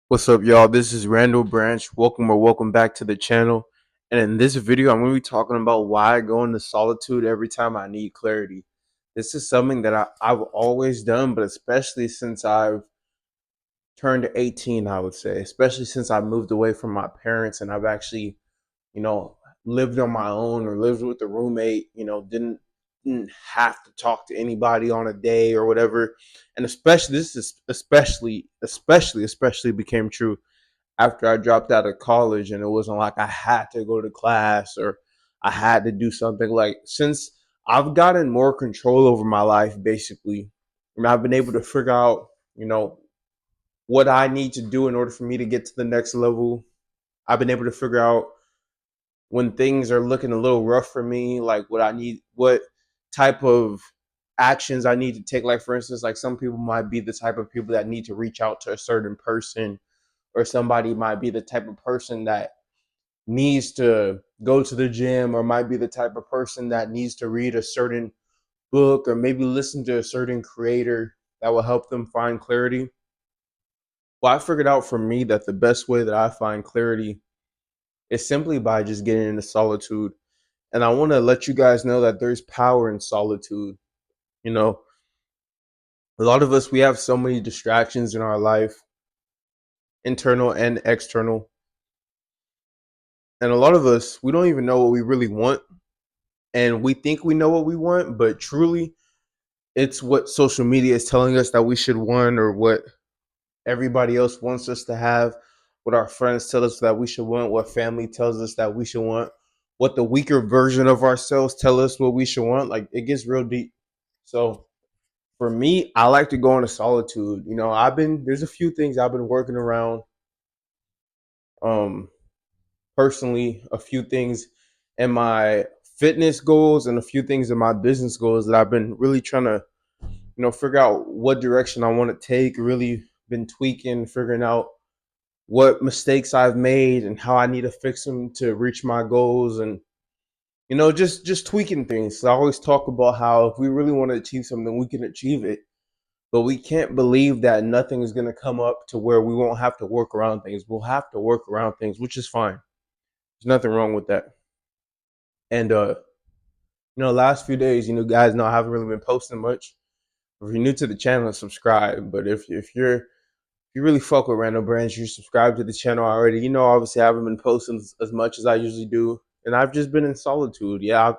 What's up, y'all? This is Randall Branch. Welcome back to the channel. And in this video, I'm going to be talking about why I go into solitude every time I need clarity. This is something that I've always done, but especially since I've turned 18, I would say, especially since I moved away from my parents and I've actually, you know, lived on my own or lived with a roommate, didn't have to talk to anybody on a day or whatever. And especially this is especially became true after I dropped out of college, and it wasn't like I had to go to class or I had to do something. Like, since I've gotten more control over my life, basically, and I've been able to figure out, you know, what I need to do in order for me to get to the next level. I've been able to figure out when things are looking a little rough for me, like what type of actions I need to take. Like, for instance, like some people might be the type of people that need to reach out to a certain person, or somebody might be the type of person that needs to go to the gym, or might be the type of person that needs to read a certain book, or maybe listen to a certain creator that will help them find clarity. Well, I figured out for me that the best way that I find clarity is simply by just getting into solitude. And I want to let you guys know that there's power in solitude. You know, a lot of us, we have so many distractions in our life, internal and external. And a lot of us, we don't even know what we really want. And we think we know what we want, but truly, it's what social media is telling us that we should want, or what everybody else wants us to have, what our friends tell us that we should want, what family tells us that we should want, what the weaker version of ourselves tell us what we should want. Like, it gets real deep. So for me, I like to go into solitude. There's a few things I've been working around, um personally, a few things in my fitness goals and a few things in my business goals that I've been really trying to, figure out what direction I want to take. Really been tweaking, figuring out what mistakes I've made and how I need to fix them to reach my goals, and just tweaking things. So I always talk about how if we really want to achieve something, we can achieve it, but we can't believe that nothing is going to come up to where we won't have to work around things. We'll have to work around things, which is fine. There's nothing wrong with that. And last few days, guys know I haven't really been posting much. If you're new to the channel, subscribe. But if you really fuck with Randall Branch, you subscribe to the channel already. Obviously I haven't been posting as much as I usually do, and I've just been in solitude. Yeah, I've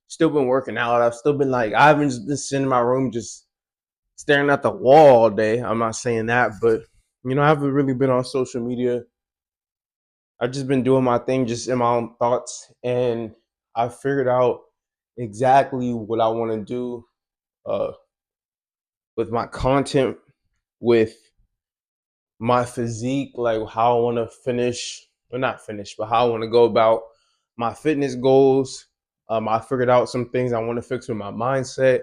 still been working out. I've still been, like, I haven't just been sitting in my room just staring at the wall all day. I'm not saying that, but I haven't really been on social media. I've just been doing my thing, just in my own thoughts, and I figured out exactly what I want to do, uh, with my content, with my physique, like how I want to finish, or not finish, but how I want to go about my fitness goals. I figured out some things I want to fix with my mindset.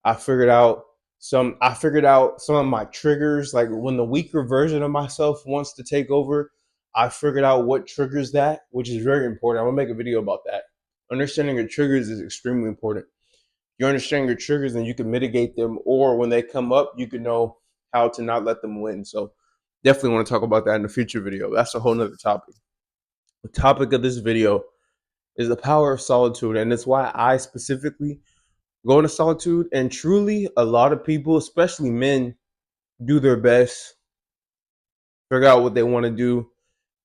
I figured out some of my triggers, like when the weaker version of myself wants to take over. I figured out what triggers that, which is very important. I'm gonna make a video about that. Understanding your triggers is extremely important. You understand your triggers, and you can mitigate them, or when they come up, you can know how to not let them win. So definitely want to talk about that in a future video. That's a whole nother topic. The topic of this video is the power of solitude, and it's why I specifically go into solitude. And truly, a lot of people, especially men, do their best, figure out what they want to do,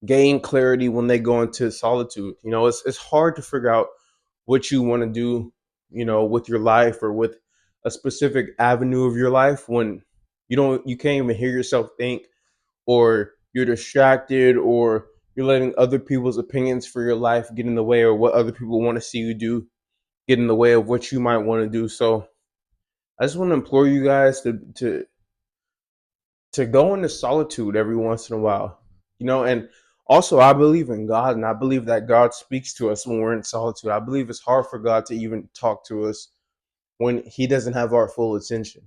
gain clarity when they go into solitude. It's hard to figure out what you want to do, with your life, or with a specific avenue of your life, when you can't even hear yourself think, or you're distracted, or you're letting other people's opinions for your life get in the way, or what other people want to see you do get in the way of what you might want to do. So I just want to implore you guys to go into solitude every once in a while. And also, I believe in God, and I believe that God speaks to us when we're in solitude. I believe it's hard for God to even talk to us when He doesn't have our full attention.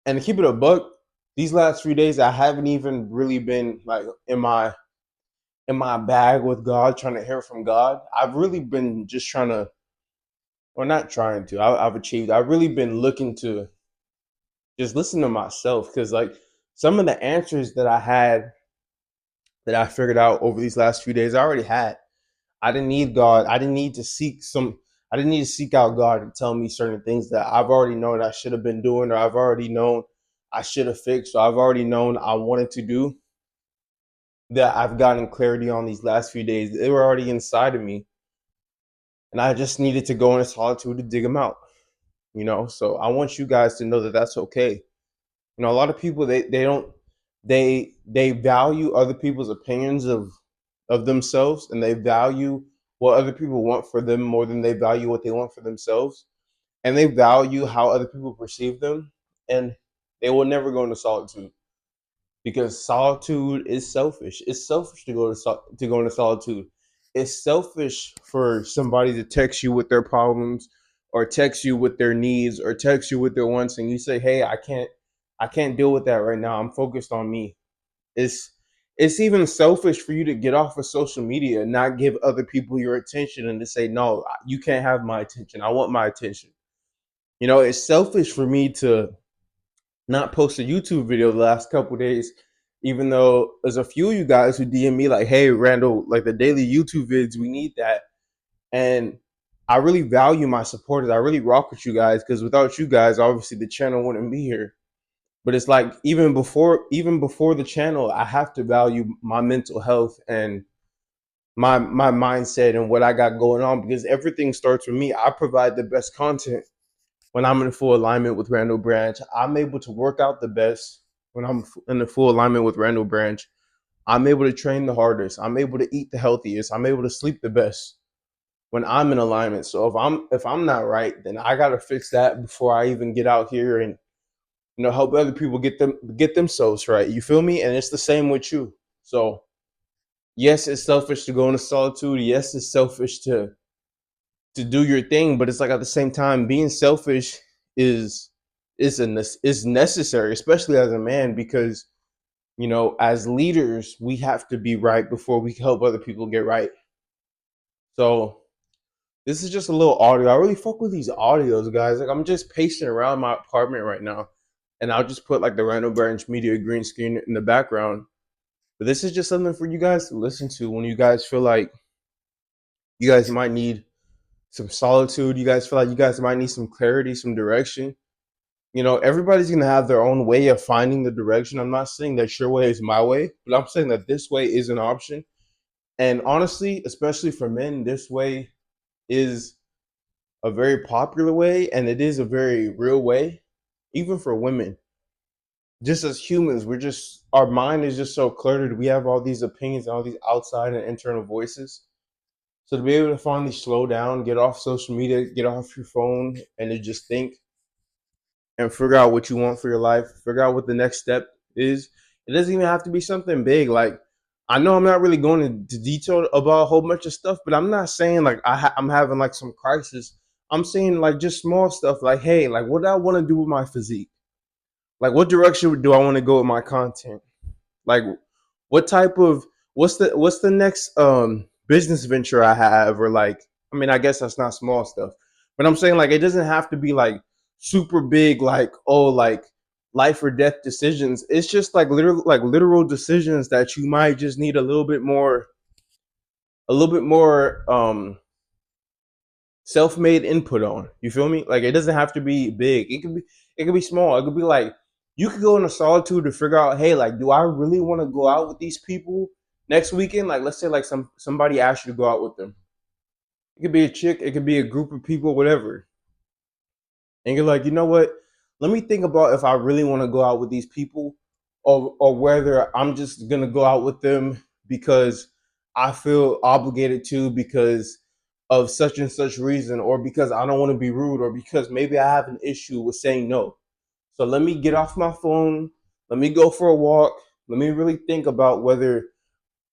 And to keep it a buck, these last 3 days I haven't even really been, like, in my bag with God, trying to hear from God. I've really been just trying to, or not trying to, I've achieved. I've really been looking to just listen to myself, because, like, some of the answers that I had that I figured out over these last few days. I already had. I didn't need God. I didn't need to seek some. I didn't need to seek out God to tell me certain things that I've already known I should have been doing, or I've already known I should have fixed, or I've already known I wanted to do. That I've gotten clarity on these last few days. They were already inside of me, and I just needed to go into solitude to dig them out. So I want you guys to know that that's okay. A lot of people they don't they value other people's opinions of themselves, and they value what other people want for them more than they value what they want for themselves, and they value how other people perceive them, and they will never go into solitude because solitude is selfish. It's selfish to to go into solitude. It's selfish for somebody to text you with their problems, or text you with their needs, or text you with their wants, and you say, "Hey, I can't deal with that right now. I'm focused on me." It's it's even selfish for you to get off of social media and not give other people your attention, and to say, "No, you can't have my attention. I want my attention." It's selfish for me to not post a YouTube video the last couple days, even though there's a few of you guys who DM me like, "Hey, Randall, like the daily YouTube vids, we need that." And I really value my supporters. I really rock with you guys because without you guys, obviously the channel wouldn't be here. But it's like even before the channel, I have to value my mental health and my mindset and what I got going on, because everything starts with me. I provide the best content when I'm in full alignment with Randall Branch. I'm able to work out the best when I'm in the full alignment with Randall Branch. I'm able to train the hardest. I'm able to eat the healthiest. I'm able to sleep the best when I'm in alignment. So if I'm not right, then I gotta fix that before I even get out here and help other people get themselves right. You feel me? And it's the same with you. So yes, it's selfish to go into solitude. Yes, it's selfish to do your thing, but it's like at the same time, being selfish is is necessary, especially as a man, because as leaders, we have to be right before we can help other people get right. So this is just a little audio. I really fuck with these audios, guys. Like I'm just pacing around my apartment right now, and I'll just put like the Randall Branch Media green screen in the background. But this is just something for you guys to listen to when you guys feel like you guys might need some solitude. You guys feel like you guys might need some clarity, some direction. Everybody's gonna have their own way of finding the direction. I'm not saying that your way is my way, but I'm saying that this way is an option. And honestly, especially for men, this way is a very popular way, and it is a very real way. Even for women, just as humans, our mind is just so cluttered. We have all these opinions and all these outside and internal voices. So to be able to finally slow down, get off social media, get off your phone, and to just think and figure out what you want for your life, figure out what the next step is. It doesn't even have to be something big. Like, I know I'm not really going into detail about a whole bunch of stuff, but I'm not saying like I'm having like some crisis. I'm saying like just small stuff, like, hey, like what do I want to do with my physique? Like, what direction do I want to go with my content? Like, what type of what's the next business venture I have, or like, I mean, I guess that's not small stuff, but I'm saying like it doesn't have to be like super big, like, oh, like life or death decisions. It's just like literal decisions that you might just need a little bit more self-made input on. You feel me? Like it doesn't have to be big. It could be small. It could be like you could go into solitude to figure out, hey, like, do I really want to go out with these people next weekend? Like, let's say like somebody asked you to go out with them. It could be a chick, it could be a group of people, whatever. And you're like, you know what? Let me think about if I really want to go out with these people, or whether I'm just gonna go out with them because I feel obligated to, because of such and such reason, or because I don't want to be rude, or because maybe I have an issue with saying no. So let me get off my phone. Let me go for a walk. Let me really think about whether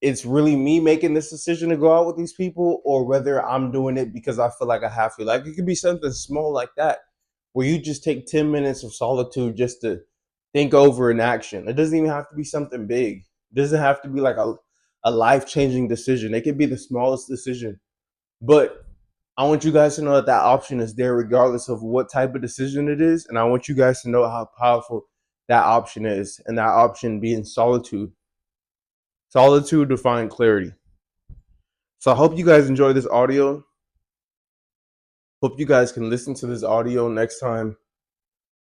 it's really me making this decision to go out with these people, or whether I'm doing it because I feel like I have to. Like it could be something small like that, where you just take 10 minutes of solitude just to think over an action. It doesn't even have to be something big. It doesn't have to be like a life changing decision. It could be the smallest decision. But I want you guys to know that that option is there regardless of what type of decision it is. And I want you guys to know how powerful that option is, and that option being solitude. Solitude to find clarity. So I hope you guys enjoy this audio. Hope you guys can listen to this audio next time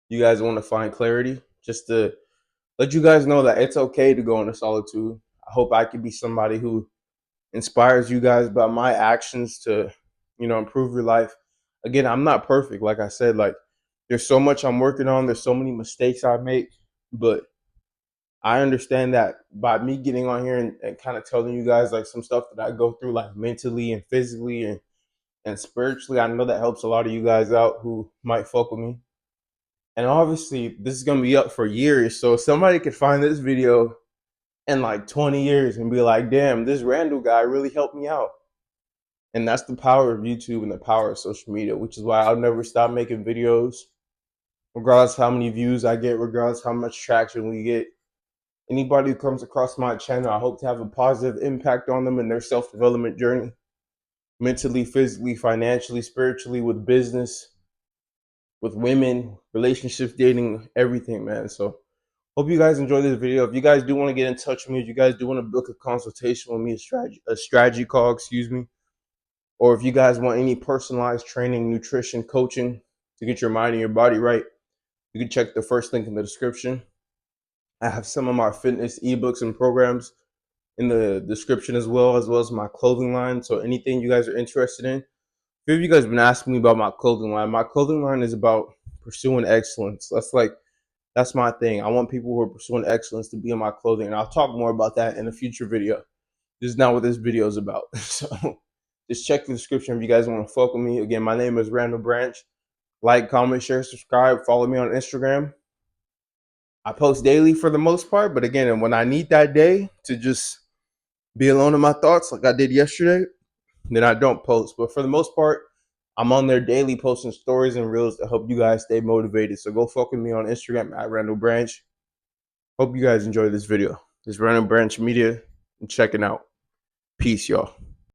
you guys want to find clarity. Just to let you guys know that it's okay to go into solitude. I hope I can be somebody who inspires you guys by my actions to, improve your life. Again, I'm not perfect. Like I said, like there's so much I'm working on. There's so many mistakes I make, but I understand that by me getting on here and kind of telling you guys like some stuff that I go through, like mentally and physically and spiritually, I know that helps a lot of you guys out who might fuck with me. And obviously, this is gonna be up for years, so somebody could find this video in like 20 years and be like, "Damn, this Randall guy really helped me out." And that's the power of YouTube and the power of social media, which is why I'll never stop making videos, regardless of how many views I get, regardless of how much traction we get. Anybody who comes across my channel, I hope to have a positive impact on them in their self development journey, mentally, physically, financially, spiritually, with business, with women, relationships, dating, everything, man. So hope you guys enjoy this video. If you guys do want to get in touch with me, if you guys do want to book a consultation with me, a strategy call, excuse me, or if you guys want any personalized training, nutrition, coaching to get your mind and your body right, you can check the first link in the description. I have some of my fitness ebooks and programs in the description as well as my clothing line. So anything you guys are interested in. A few of you guys have been asking me about my clothing line. My clothing line is about pursuing excellence. That's my thing. I want people who are pursuing excellence to be in my clothing, and I'll talk more about that in a future video. This is not what this video is about. So just check the description if you guys want to fuck with me. Again, my name is Randall Branch. Like, comment, share, subscribe, follow me on Instagram. I post daily for the most part, but again, when I need that day to just be alone in my thoughts like I did yesterday, then I don't post. But for the most part, I'm on there daily posting stories and reels to help you guys stay motivated. So go fuck with me on Instagram at Randall Branch. Hope you guys enjoy this video. This is Randall Branch Media and checking out. Peace, y'all.